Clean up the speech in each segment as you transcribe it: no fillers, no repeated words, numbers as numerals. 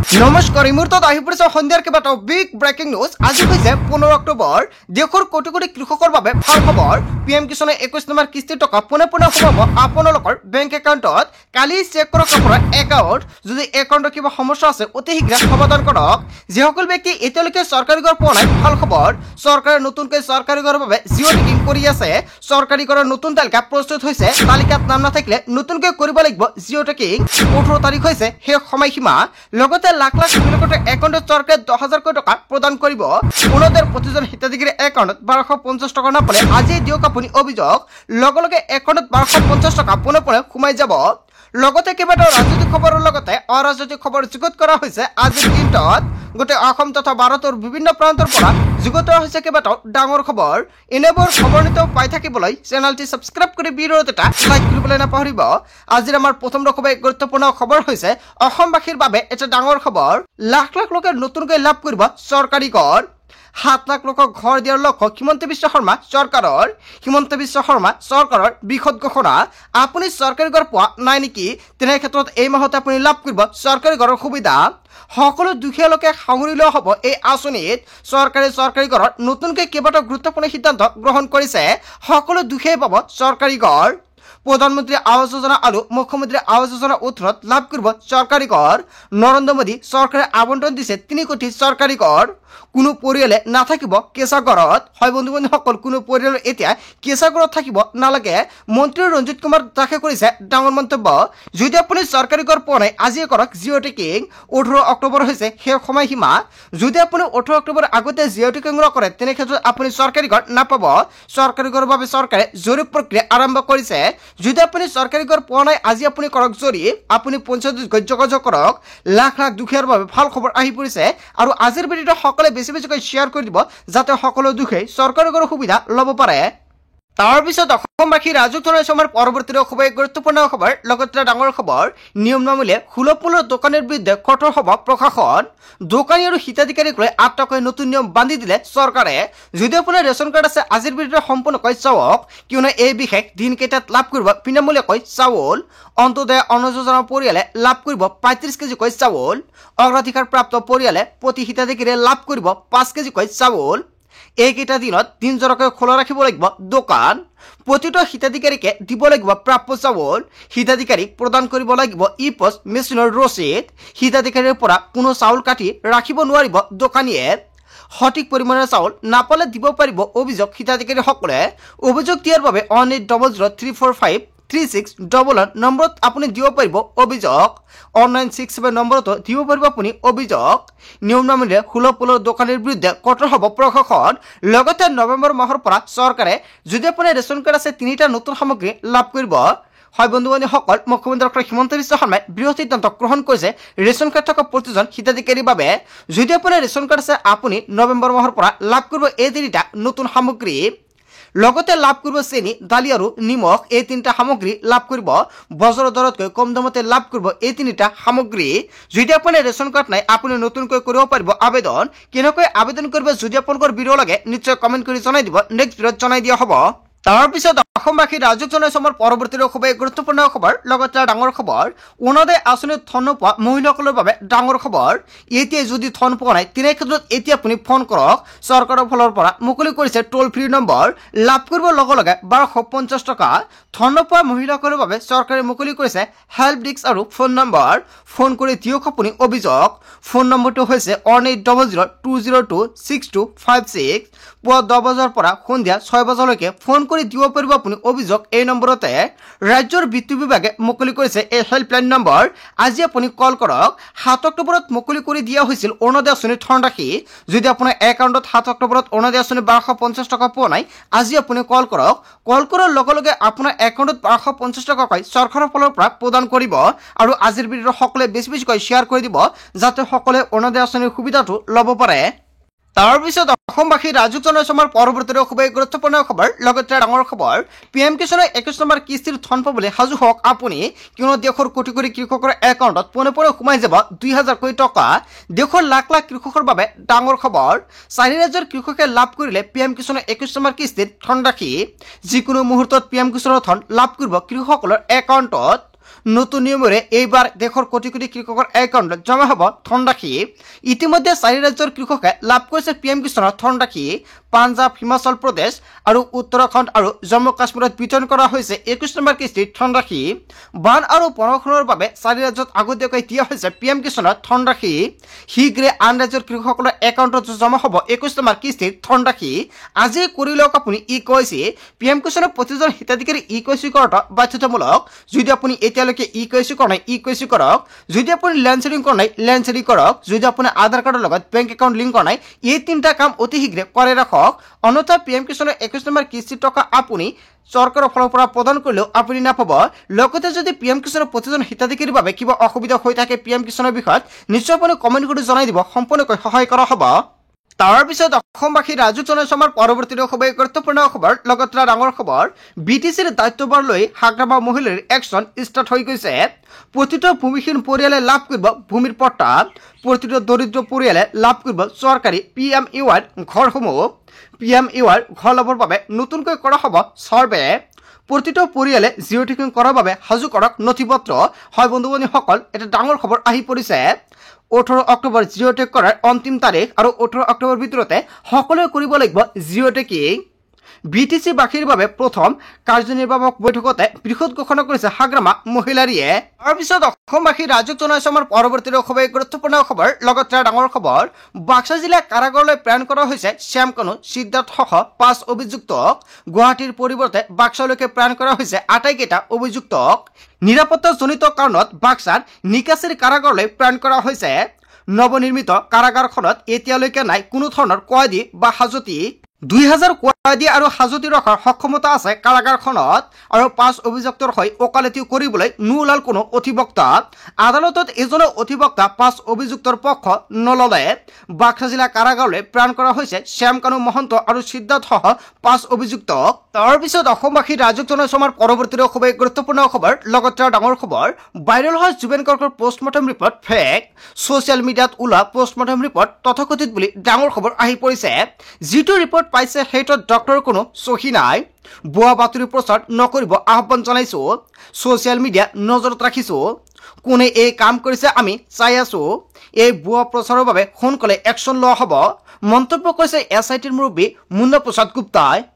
নমস্কাৰ এই মুহূৰ্তত আহি পৰিছে সন্ধিয়াৰ কেইবাটাও বিগ ব্ৰেকিং নিউজ। আজি হৈছে 15 অক্টোবৰ। দেশৰ কোটি কোটি কৃষকৰ বাবে ভাল খবৰ। পিএম কিষাণে 21 নম্বৰ কিস্তিৰ টকা পোনে সোমাব আপোনালোকৰ বেংক একাউণ্টত। কালি চেক কৰক আপোনাৰ একাউণ্ট। যদি একাউণ্টত কিবা সমস্যা আছে অতি শীঘ্ৰে সমাধান কৰক। যিসকল ব্যক্তি এতিয়ালৈকে চৰকাৰী ঘৰ পোৱা নাই ভাল খবৰ। চৰকাৰে নতুনকৈ চৰকাৰী ঘৰৰ বাবে জিঅ' টেকিং কৰি আছে। চৰকাৰী ঘৰৰ নতুন তালিকা প্ৰস্তুত হৈছে। তালিকাত নাম নাথাকিলে নতুনকৈ কৰিব লাগিব জিঅ' টেকিং। 18 তাৰিখ হৈছে শেষ সময়সীমা। লগতে লাখ লাখ মহিলাৰ একাউণ্টত চৰকাৰে 10,000 কোটি টকা প্ৰদান কৰিব। অৰুণোদয়ৰ প্ৰতিজন হিতাধিকাৰীৰ একাউণ্টত 1250 টকা নাপালে আজি দিয়ক আপুনি অভিযোগ। লগে লগে একাউণ্টত 1250 টকা পোনে সোমাই যাব। লগতে কেইবাটাও ৰাজনৈতিক খবৰৰ লগতে অৰাজনৈতিক খবৰ যুগুত কৰা হৈছে আজিৰ দিনটোত। গোটেই অসম তথা ভাৰতৰ বিভিন্ন প্ৰান্তৰ পৰা যুগুত হৈছে কেইবাটাও ডাঙৰ খবৰ। এনেবোৰ খবৰ নিতৌ পাই থাকিবলৈ চেনেলটি ছাবস্ক্ৰাইব কৰি ভিডিঅ'ত এটা লাইক কৰিবলৈ নাপাহৰিব। আজিৰ আমাৰ প্ৰথম খুবেই গুৰুত্বপূৰ্ণ খবৰ হৈছে অসমবাসীৰ বাবে এটা ডাঙৰ খবৰ। লাখ লাখ লোকে নতুনকৈ লাভ কৰিব চৰকাৰী ঘৰ। 7 লাখ লোকক ঘৰ দিয়াৰ লক্ষ্য হিমন্ত বিশ্ব শৰ্মা চৰকাৰৰ। হিমন্ত বিশ্ব শৰ্মা চৰকাৰৰ বৃহৎ ঘোষণা। আপুনি চৰকাৰী ঘৰ পোৱা নাই নেকি? তেনে ক্ষেত্ৰত এই মাহতে আপুনি লাভ কৰিব চৰকাৰী ঘৰৰ সুবিধা। সকলো দুখীয়া লোকে সাঙুৰি লোৱা হ'ব এই আঁচনিত। চৰকাৰী ঘৰত নতুনকৈ কেইবাটাও গুৰুত্বপূৰ্ণ সিদ্ধান্ত গ্ৰহণ কৰিছে। সকলো দুখীয়াই পাব চৰকাৰী ঘৰ। প্ৰধানমন্ত্ৰী আৱাস যোজনা আৰু মুখ্যমন্ত্ৰী আৱাস যোজনাৰ অধীনত লাভ কৰিব চৰকাৰী ঘৰ। নৰেন্দ্ৰ মোদী চৰকাৰে আবণ্টন দিছে 3 কোটি চৰকাৰী ঘৰ। কোনো পৰিয়ালে নাথাকিব কেঁচা ঘৰত। হয় বন্ধু বান্ধৱীসকল, কোনো পৰিয়াল এতিয়া কেঁচা ঘৰত থাকিব নালাগে। মন্ত্ৰী ৰঞ্জিত কুমাৰ দাসে কৰিছে ডাঙৰ মন্তব্য। যদি আপুনি চৰকাৰী ঘৰ পোৱা নাই আজিয়ে কৰক জিঅ' টেকিং। 18 অক্টোবৰ হৈছে শেষ সময়সীমা। যদি আপুনি 18 অক্টোবৰ আগতে জিঅ' টেকিং নকৰে তেনে ক্ষেত্ৰত আপুনি চৰকাৰী ঘৰ নাপাব। চৰকাৰী ঘৰৰ বাবে চৰকাৰে জৰীপ প্ৰক্ৰিয়া আৰম্ভ কৰিছে। যদি আপুনি চৰকাৰী ঘৰ পোৱা নাই আজি আপুনি কৰক জৰীপ। আপুনি পঞ্চায়তত যোগাযোগ কৰক। লাখ লাখ দুখীয়াৰ বাবে ভাল খবৰ আহি পৰিছে আৰু আজিৰ ভিডিঅ'টো সকলোৱে বেছি বেছিকৈ শ্বেয়াৰ কৰি দিব যাতে সকলো দুখীয়াই চৰকাৰী ঘৰৰ সুবিধা ল'ব পাৰে। তাৰপিছত অসমবাসী ৰাজুক ধৰণৰ পৰৱৰ্তী খুবেই গুৰুত্বপূৰ্ণ খবৰ। লগতে ডাঙৰ খবৰ, নিয়ম নামানিলে সুলভ দোকানীৰ বিৰুদ্ধে কঠোৰ হ'ব প্ৰশাসন। দোকানী আৰু হিতাধিকাৰীক লৈ আটকৈ নতুন নিয়ম বান্ধি দিলে চৰকাৰে। যদি আপোনাৰ ৰেচন কাৰ্ড আছে আজিৰ ভিডিঅ'টো সম্পূৰ্ণকৈ চাওক, কিয়নো এই বিশেষ দিনকেইটাত লাভ কৰিব বিনামূলীয়াকৈ চাউল। অন্তোদয় অন্ন যোজনা পৰিয়ালে লাভ কৰিব 35 কেজিকৈ চাউল। অগ্ৰাধিকাৰপ্ৰাপ্ত পৰিয়ালে প্ৰতি হিতাধিকাৰীয়ে লাভ কৰিব 5 কেজিকৈ চাউল। এইকেইটা দিনত দিনজোৰাকৈ খোলা ৰাখিব লাগিব দোকান। প্ৰতিটো হিতাধিকাৰীকে দিব লাগিব প্ৰাপ্য চাউল। হিতাধিকাৰীক প্ৰদান কৰিব লাগিব ই-পছ মেচিনৰ ৰচিদ। হিতাধিকাৰীৰ পৰা কোনো চাউল কাটি ৰাখিব নোৱাৰিব দোকানীয়ে। সঠিক পৰিমাণৰ চাউল নাপালে দিব পাৰিব অভিযোগ হিতাধিকাৰীসকলে। অভিযোগ দিয়াৰ বাবে 1800345361 নম্বৰত আপুনি দিব পাৰিব অভিযোগ। 1967 নম্বৰতো দিব পাৰিব আপুনি অভিযোগ। নিয়ম নামানিলে সুলভ দোকানীৰ বিৰুদ্ধে কঠোৰ হ'ব প্ৰশাসন। লগতে নৱেম্বৰ মাহৰ পৰা চৰকাৰে যদি আপোনাৰ ৰেচন কাৰ্ড আছে 3টা নতুন সামগ্ৰী লাভ কৰিব। হয় বন্ধু বান্ধৱীসকল, মুখ্যমন্ত্ৰী ডক্টৰ হিমন্ত বিশ্ব শৰ্মাই বৃহৎ সিদ্ধান্ত গ্ৰহণ কৰিছে ৰেচন কাৰ্ড থকা প্ৰতিজন হিতাধিকাৰীৰ বাবে। যদি আপোনাৰ ৰেচন কাৰ্ড আছে আপুনি নৱেম্বৰ মাহৰ পৰা লাভ কৰিব এই 3টা নতুন সামগ্ৰী। লগতে লাভ কৰিব চেনি, দালি আৰু নিমখ। এই 3টা সামগ্ৰী লাভ কৰিব। বজাৰৰ দৰতকৈ কম দামতে লাভ কৰিব এই 3টা সামগ্ৰী। যদি আপোনাৰ ৰেচন কাৰ্ড নাই আপুনি নতুনকৈ কৰিব পাৰিব আবেদন। কেনেকৈ আবেদন কৰিব যদি আপোনালোকৰ ভিডিঅ' লাগে নিশ্চয় কমেণ্ট কৰি জনাই দিব। নেক্সট ভিডিঅ'ত জনাই দিয়া হ'ব। তাৰপিছত অসমবাসী ৰাজুক জনাইছৰ পৰৱৰ্তী খুবেই গুৰুত্বপূৰ্ণ খবৰ। লগতে ডাঙৰ খবৰ, অৰুণোদয় আঁচনিত ধন নোপোৱা মহিলাসকলৰ বাবে ডাঙৰ খবৰ। এতিয়া যদি ধন পোৱা নাই তেনে ক্ষেত্ৰত এতিয়া আপুনি ফোন কৰক। চৰকাৰৰ ফালৰ পৰা মুকলি কৰিছে টোল ফ্ৰী নম্বৰ। লাভ কৰিব লগে লগে 1250 টকা। ধন নোপোৱা মহিলাসকলৰ বাবে চৰকাৰে মুকলি কৰিছে হেল্প ডেস্ক আৰু ফোন নম্বৰ। ফোন কৰি দিয়ক আপুনি অভিযোগ। ফোন নম্বৰটো হৈছে 1800202626। পুৱা 10 বজাৰ পৰা সন্ধিয়া 6 বজালৈকে ফোন কৰি দিব পাৰিব আপুনি অভিযোগ এই নম্বৰতে। ৰাজ্যৰ বিত্ত বিভাগে মুকলি কৰিছে এই হেল্পলাইন নম্বৰ। আজি আপুনি কল কৰক। 7 অক্টোবৰত মুকলি কৰি দিয়া হৈছিল অৰুণোদয় আঁচনিৰ ধনৰাশি। যদি আপোনাৰ একাউণ্টত 7 অক্টোবৰত অৰুণোদয় আঁচনি 1250 টকা পোৱা নাই আজি আপুনি কল কৰক। কল কৰাৰ লগে লগে আপোনাৰ একাউণ্টত 1250 টকাকৈ চৰকাৰৰ ফালৰ পৰা প্ৰদান কৰিব। আৰু আজিৰ ভিডিঅ'টো সকলোৱে বেছি বেছিকৈ শ্বেয়াৰ কৰি দিব যাতে সকলোৱে অৰুণোদয় আঁচনিৰ সুবিধাটো ল'ব পাৰে। তাৰপিছত অসমবাসী ৰাজুক জনাইছৰ পৰৱৰ্তী খুবেই গুৰুত্বপূৰ্ণ খবৰ। লগতে ডাঙৰ খবৰ, পিএম কিষাণে 21 নম্বৰ কিস্তিৰ ধন পাবলৈ সাজু হওক আপুনি। কিয়নো দেশৰ কোটি কোটি কৃষকৰ একাউণ্টত পোনে সোমাই যাব 2000 কোটি টকা। দেশৰ লাখ লাখ কৃষকৰ বাবে ডাঙৰ খবৰ। 4 ৰাজ্যৰ কৃষকে লাভ কৰিলে পিএম কিষাণে 21 নম্বৰ কিস্তিৰ ধনৰাশি। যিকোনো মুহূৰ্তত পিএম কিষাণৰ ধন লাভ কৰিব কৃষকসকলৰ একাউণ্টত। নতুন নিয়মেৰে এইবাৰ দেশৰ কোটি কোটি কৃষকৰ একাউণ্টত জমা হ'ব ধনৰাশি। ইতিমধ্যে 4 ৰাজ্যৰ কৃষকে লাভ কৰিছে পিএম কিষাণৰ ধনৰাশি। পাঞ্জাৱ, হিমাচল প্ৰদেশ আৰু উত্তৰাখণ্ড আৰু জম্মু কাশ্মীৰত বিতৰণ কৰা হৈছে 21 নম্বৰ কিস্তিৰ ধনৰাশি। বান আৰু বৰষুণৰ বাবে 4 ৰাজ্যত আগতীয়াকৈ দিয়া হৈছে পিএম কিষাণৰ ধনৰাশি। শীঘ্ৰে আন ৰাজ্যৰ কৃষকসকলৰ একাউণ্টত জমা হ'ব 21 নম্বৰ কিস্তিৰ ধনৰাশি। আজি কৰি লওক আপুনি EKYC। পিএম কিষাণৰ প্ৰতিজন হিতাধিকাৰী EKYC কৰাটো বাধ্যতামূলক। যদি আপুনি এতিয়ালৈকে EKYC কৰা নাই EKYC কৰক। যদি আপুনি লেণ্ড শেয়াৰিং কৰা নাই লেণ্ড শেয়াৰিং কৰক। যদি আপুনি আধাৰ কাৰ্ডৰ লগত বেংক একাউণ্ট লিংক কৰা নাই এই 3টা কাম অতি শীঘ্ৰে কৰি ৰাখক। অন্যথা পিএম কিষাণৰ 21 নম্বৰ কিস্তিৰ টকা আপুনি চৰকাৰৰ ফালৰ পৰা প্ৰদান কৰিলেও আপুনি নাপাব। লগতে যদি পিএম কিষাণৰ প্ৰতিজন হিতাধিকাৰীৰ বাবে কিবা অসুবিধা হৈ থাকে পিএম কিষাণৰ বিষয়ত নিশ্চয় আপুনি কমেণ্ট কৰি জনাই দিব, সম্পূৰ্ণকৈ সহায় কৰা হ'ব। তাৰ পিছত অসমবাসী ৰাজুক জনাইছো আমাৰ পৰৱৰ্তী খুবেই গুৰুত্বপূৰ্ণ খবৰ। লগতে ডাঙৰ খবৰ, BTCৰ দায়িত্বভাৰ লৈ হাগ্ৰামা মহিলাৰ একশ্যন ষ্টাৰ্ট হৈ গৈছে। প্ৰতিটো ভূমিহীন পৰিয়ালে লাভ কৰিব ভূমিৰ পট্টা। প্ৰতিটো দৰিদ্ৰ পৰিয়ালে লাভ কৰিব চৰকাৰী PMUৰ ঘৰসমূহ। PMUৰ ঘৰ লাভৰ বাবে নতুনকৈ কৰা হ'ব ছাৰ্ভে। প্ৰতিটো পৰিয়ালে জিঅ' টেকিং কৰাৰ বাবে সাজু কৰক নথিপত্ৰ। হয় বন্ধু বান্ধৱীসকল, এটা ডাঙৰ খবৰ আহি পৰিছে। 18 অক্টোবৰ জিঅ' টেক কৰাৰ অন্তিম তাৰিখ আৰু 18 অক্টোবৰ ভিতৰতে সকলোৱে কৰিব লাগিব জিঅ' টেকিং। BTC বাসীৰ বাবে প্ৰথম কাৰ্যনিৰ্বাহক বৈঠকতে বৃহৎ ঘোষণা কৰিছে হাগ্ৰামা মহিলাৰীয়ে। তাৰপিছত অসমবাসী ৰাজুক জনাইছে আমাৰ পৰৱৰ্তী খুবেই গুৰুত্বপূৰ্ণ খবৰ। লগতে ডাঙৰ খবৰ, বাক্সা জিলা কাৰাগাৰলৈ প্ৰেৰণ কৰা হৈছে শ্যামকানু, সিদ্ধাৰ্থ সহ 5 অভিযুক্তক। গুৱাহাটীৰ পৰিৱৰ্তে বাক্সালৈকে প্ৰেৰণ কৰা হৈছে আটাইকেইটা অভিযুক্তক। নিৰাপত্তাজনিত কাৰণত বাক্সাৰ নিকাচিৰ কাৰাগাৰলৈ প্ৰেৰণ কৰা হৈছে। নৱনিৰ্মিত কাৰাগাৰখনত এতিয়ালৈকে নাই কোনো ধৰণৰ কয়দী বা হাজতী। 2000 কয়দী আৰু হাজতী ৰখাৰ সক্ষমতা আছে কাৰাগাৰখনত। আৰু 5 অভিযুক্তৰ হৈ ওকালতি কৰিবলৈ নোলাল কোনো অধিবক্তা। আদালতত এজনে অধিবক্তা 5 অভিযুক্তৰ পক্ষ নললে। বাক্সা জিলা কাৰাগাৰলৈ প্ৰেৰণ কৰা হৈছে শ্যামকানু মহন্ত আৰু সিদ্ধাৰ্থ সহ 5 অভিযুক্তক। তাৰপিছত অসমবাসী ৰাজুক জনাইছো আমাৰ পৰৱৰ্তী খুবেই গুৰুত্বপূৰ্ণ খবৰ। লগতে ডাঙৰ খবৰ, ভাইৰেল হয় জুবেন গাৰ্গৰ পষ্টমৰ্টেম ৰিপৰ্ট ফেক। ছ'চিয়েল মিডিয়াত ওলোৱা পষ্টমৰ্টেম ৰিপৰ্ট তথাকথিত বুলি ডাঙৰ খবৰ আহি পৰিছে। যিটো ৰিপৰ্ট পাইছে সেইটোত ডক্টৰৰ কোনো চহী নাই। ভুৱা বাতৰি প্ৰচাৰ নকৰিব আহ্বান জনাইছো। ছ'চিয়েল মিডিয়া নজৰত ৰাখিছো। কোনে এই কাম কৰিছে আমি চাই আছো। এই ভুৱা প্ৰচাৰৰ বাবে সোনকালে একশ্যন লোৱা হ'ব, মন্তব্য কৰিছে SITৰ মুৰব্বী মুন্না প্ৰসাদ গুপ্তাই।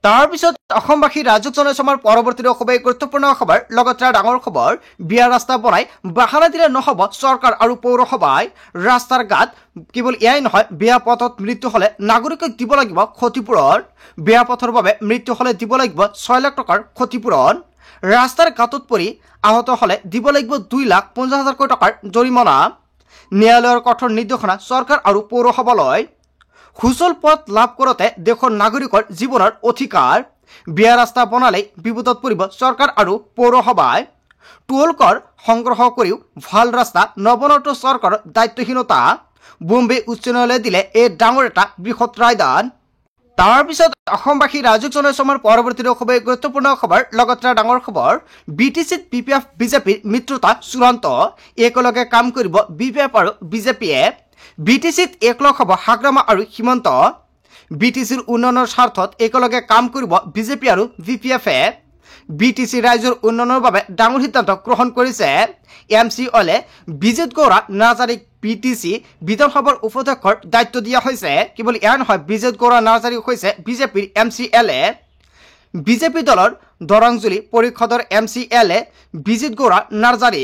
তাৰপিছত অসমবাসী ৰাজুক জনাইছো আমাৰ পৰৱৰ্তী খুবেই গুৰুত্বপূৰ্ণ খবৰ। লগতে ডাঙৰ খবৰ, বিয়াৰ ৰাস্তা বনাই বাহানা দিলে নহ'ব চৰকাৰ আৰু পৌৰসভাই। ৰাস্তাৰ গাত কেৱল এয়াই নহয়, বেয়া পথত মৃত্যু হ'লে নাগৰিকক দিব লাগিব ক্ষতিপূৰণ। বেয়া পথৰ বাবে মৃত্যু হ'লে দিব লাগিব 6 লাখ টকাৰ ক্ষতিপূৰণ। ৰাস্তাৰ গাঁতত পৰি আহত হ'লে দিব লাগিব 2,50,000 টকাৰ জৰিমনা। ন্যায়ালয়ৰ কঠোৰ নিৰ্দেশনা চৰকাৰ আৰু পৌৰসভালৈ। সুচল পথ লাভ কৰোঁতে দেশৰ নাগৰিকৰ জীৱনৰ অধিকাৰ। বেয়া ৰাস্তা বনালেই বিপদত পৰিব চৰকাৰ আৰু পৌৰসভাই। টোল কৰ সংগ্ৰহ কৰিও ভাল ৰাস্তা নবনোৱাটো চৰকাৰৰ দায়িত্বহীনতা। বম্বে উচ্চ ন্যায়ালয়ে দিলে এই ডাঙৰ এটা বৃহৎ ৰায়দান। তাৰপিছত অসমবাসী ৰাজুক জনাইছো আমাৰ পৰৱৰ্তী খুবেই গুৰুত্বপূৰ্ণ খবৰ। লগতে ডাঙৰ খবৰ, BTCত BPF বিজেপিৰ মিত্ৰতা চূড়ান্ত। একেলগে কাম কৰিব BPF আৰু বিজেপিয়ে। BTCত একলগ হ'ব হাগ্ৰামা আৰু সীমান্ত। BTCৰ উন্নয়নৰ স্বাৰ্থত একেলগে কাম কৰিব বিজেপি আৰু BPF-এ। BTC ৰাইজৰ উন্নয়নৰ বাবে ডাঙৰ সিদ্ধান্ত গ্ৰহণ কৰিছে। MCLA বিজিত গৌৰা নাৰ্জাৰীক BTC বিধানসভাৰ উপাধ্যক্ষৰ দায়িত্ব দিয়া হৈছে। কেৱল এয়া নহয়, বিজিত গৌৰা নাৰ্জাৰী হৈছে বিজেপিৰ MCLA। বিজেপি দলৰ দৰংজুলি পৰিষদৰ MCLA বিজিত গৌৰা নাৰ্জাৰী।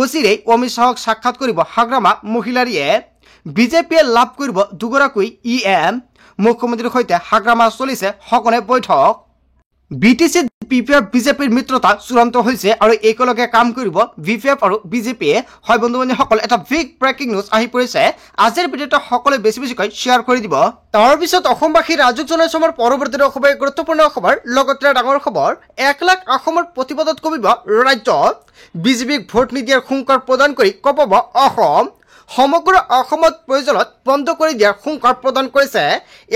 অচিৰেই অমিত শ্বাহক সাক্ষাৎ কৰিব হাগ্ৰামা মহিলাৰীয়ে। বিজেপিয়ে লাভ কৰিব 2গৰাকী EM। মুখ্যমন্ত্ৰীৰ সৈতে হাগ্ৰামা চলিছে সঘনে বৈঠক। BTCত BPF বিজেপিৰ মিত্ৰতা চূড়ান্ত হৈছে আৰু একেলগে কাম কৰিব BPF আৰু বিজেপিয়ে। হয় বন্ধু বান্ধৱীসকল, এটা বিগ ব্ৰেকিং নিউজ আহি পৰিছে। আজিৰ ভিডিঅ'টো সকলোৱে বেছিকৈ শ্বেয়াৰ কৰি দিব। তাৰপিছত অসমবাসী ৰাজুক জনাইছো আমাৰ পৰৱৰ্তী খুবেই গুৰুত্বপূৰ্ণ খবৰ। লগতে ডাঙৰ খবৰ, 1 লাখ অসমৰ প্ৰতিবাদত কমিব ৰাজ্যত। বিজেপিক ভোট নিদিয়াৰ হুংকাৰ প্ৰদান কৰি কঁপাব অসম। সমগ্ৰ অসমত প্ৰয়োজনত বন্ধ কৰি দিয়াৰ হুংকাৰ প্ৰদান কৰিছে।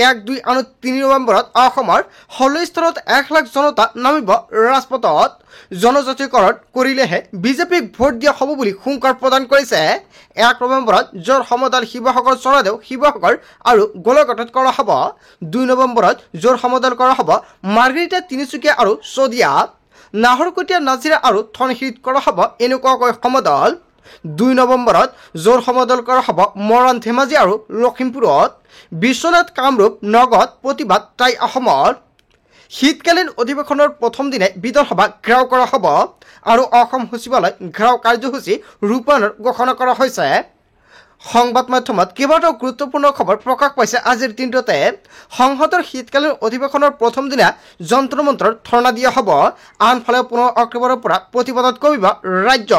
1, 2 আৰু 3 নৱেম্বৰত অসমৰ 16 স্থানত 1 লাখ জনতা নামিব ৰাজপথত। জনজাতিকৰণ কৰিলেহে বিজেপিক ভোট দিয়া হ'ব বুলি হুংকাৰ প্ৰদান কৰিছে। 1 নৱেম্বৰত জোৰ সমদল শিৱসাগৰ, চৰাইদেউ, শিৱসাগৰ আৰু গোলাঘাটত কৰা হ'ব। 2 নৱেম্বৰত জোৰ সমদল কৰা হ'ব মাৰ্ঘেৰিটা, তিনিচুকীয়া আৰু শদিয়া। নাহৰকটীয়া নাজিৰা আৰু ধনশিৰিত কৰা হ'ব এনেকুৱাকৈ সমদল 2 নৱেম্বৰত জোৰ সমদল কৰা হ'ব মৰাণ ধেমাজি আৰু লখিমপুৰত বিশ্বনাথ কামৰূপ নগদ প্ৰতিবাদ টাই অসমৰ শীতকালীন অধিৱেশনৰ প্ৰথম দিনে বিধানসভা ঘেৰাও কৰা হ'ব আৰু অসম সচিবালয় ঘেৰাও কাৰ্যসূচী ৰূপায়ণৰ ঘোষণা কৰা হৈছে সংবাদ মাধ্যমত কেইবাটাও গুৰুত্বপূৰ্ণ খবৰ প্ৰকাশ পাইছে আজিৰ দিনটোতে সংসদৰ শীতকালীন অধিৱেশনৰ প্ৰথম দিনা যন্ত্ৰ মন্ত্ৰৰ ধৰ্ণা দিয়া হ'ব আনফালে 15 অক্টোবৰৰ পৰা প্ৰতিবাদত কৰিব ৰাজ্য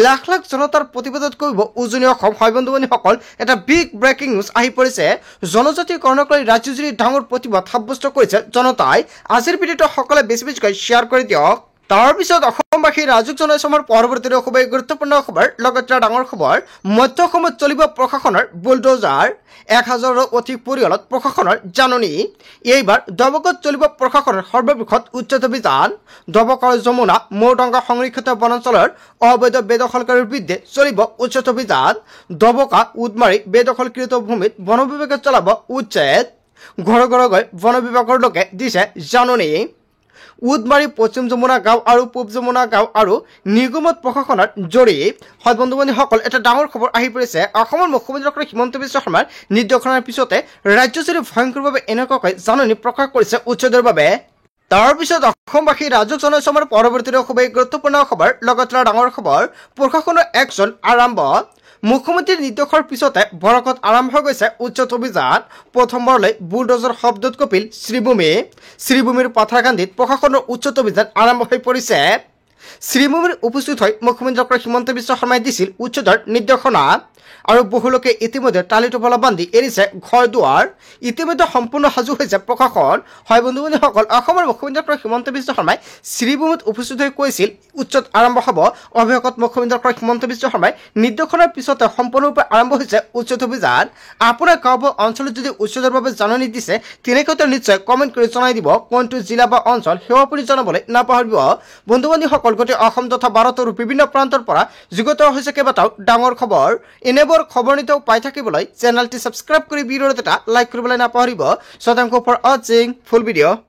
লাখ লাখ জনতাৰ প্ৰতিবাদত কৰিব উজনি অসম হয় বন্ধুবান্ধৱীসকল এটা বিগ ব্ৰেকিং নিউজ আহি পৰিছে জনজাতিকৰণক লৈ ৰাজ্যজুৰি ডাঙৰ প্ৰতিবাদ সাব্যস্ত কৰিছে জনতাই আজিৰ ভিডিঅ'টো সকলোৱে বেছি বেছিকৈ শ্বেয়াৰ কৰি দিয়ক তাৰপিছত অসমবাসী ৰাজুক জনাইছে আমাৰ পৰৱৰ্তী খুবেই গুৰুত্বপূৰ্ণ খবৰ লগতে ডাঙৰ খবৰ মধ্য অসমত চলিব প্ৰশাসনৰ বুলডোজাৰ 1000ৰো অধিক পৰিয়ালত প্ৰশাসনৰ জাননী এইবাৰ দবকত চলিব প্ৰশাসনৰ সৰ্ববৃহৎ উচ্ছেদ অভিযান দবক আৰু যমুনা মৌডাঙ্গা সংৰক্ষিত বনাঞ্চলৰ অবৈধ বেদখলকাৰীৰ বিৰুদ্ধে চলিব উচ্ছেদ অভিযান দবকা উদমাৰী বেদখলকৃত ভূমিত বন বিভাগে চলাব উচ্ছেদ ঘৰে ঘৰে গৈ বন বিভাগৰ লোকে দিছে জাননী উদমাৰী পশ্চিম যমুনা গাঁও আৰু পূব যমুনা গাঁও আৰু নিগমত প্ৰশাসনৰ জৰীপ হয় বন্ধুবান্ধৱীসকল এটা ডাঙৰ খবৰ আহি পৰিছে অসমৰ মুখ্যমন্ত্ৰী ডক্টৰ হিমন্ত বিশ্ব শৰ্মাৰ নিৰ্দেশনাৰ পিছতে ৰাজ্যজুৰি ভয়ংকৰভাৱে এনেকুৱাকৈ জাননী প্ৰকাশ কৰিছে উচ্ছেদৰ বাবে তাৰপিছত অসমবাসী ৰাজুক জনাইছে আমাৰ পৰৱৰ্তী খুবেই গুৰুত্বপূৰ্ণ খবৰ লগতে ডাঙৰ খবৰ প্ৰশাসনৰ একশ্যন আৰম্ভ মুখ্যমন্ত্ৰীৰ নিৰ্দেশৰ পিছতে বৰকত আৰম্ভ হৈছে উচ্ছেদ অভিযান প্ৰথমবাৰলৈ বুলডোজাৰ শব্দত কপিল শ্ৰীভূমিৰ পাথাৰকান্দিত প্ৰশাসনৰ উচ্ছেদ অভিযান আৰম্ভ হৈ পৰিছে শ্ৰীভূমিৰ উপস্থিত হৈ মুখ্যমন্ত্ৰী ডক্টৰ হিমন্ত বিশ্ব শৰ্মাই দিছিল উচ্ছেদৰ নিৰ্দেশনা আৰু বহু লোকে ইতিমধ্যে টালি টোপলা বান্ধি এৰিছে ঘৰ দুৱাৰ ইতিমধ্যে সম্পূৰ্ণ সাজু হৈছে প্ৰশাসন হয় বন্ধুবান্ধৱীসকল অসমৰ মুখ্যমন্ত্ৰী ডক্টৰ হিমন্ত বিশ্ব শৰ্মাই শ্ৰীভূমিত উপস্থিত হৈ কৈছিল উচ্ছেদ আৰম্ভ হ'ব অৱশেষত মুখ্যমন্ত্ৰী ডক্টৰ হিমন্ত বিশ্ব শৰ্মাই নিৰ্দেশনাৰ পিছতে সম্পূৰ্ণৰূপে আৰম্ভ হৈছে উচ্ছেদ অভিযান আপোনাৰ গাঁও বা অঞ্চলত যদি উচ্ছেদৰ বাবে জাননী দিছে তেনেকৈ নিশ্চয় কমেণ্ট কৰি জনাই দিব কোনটো জিলা বা অঞ্চল সেৱা আপুনি জনাবলৈ নাপাহৰিব বন্ধুবান্ধৱীসকল গোটেই অসম তথা ভাৰতৰ বিভিন্ন প্ৰান্তৰ পৰা যুগত হৈছে কেইবাটাও ডাঙৰ খবৰ এনেবোৰ খবৰ নিতেও পাই থাকিবলৈ চেনেলটি সাবস্ক্ৰাইব কৰি ভিডিঅ'টো এটা লাইক কৰিবলৈ নাপাহৰিব। So thank you for watching full video.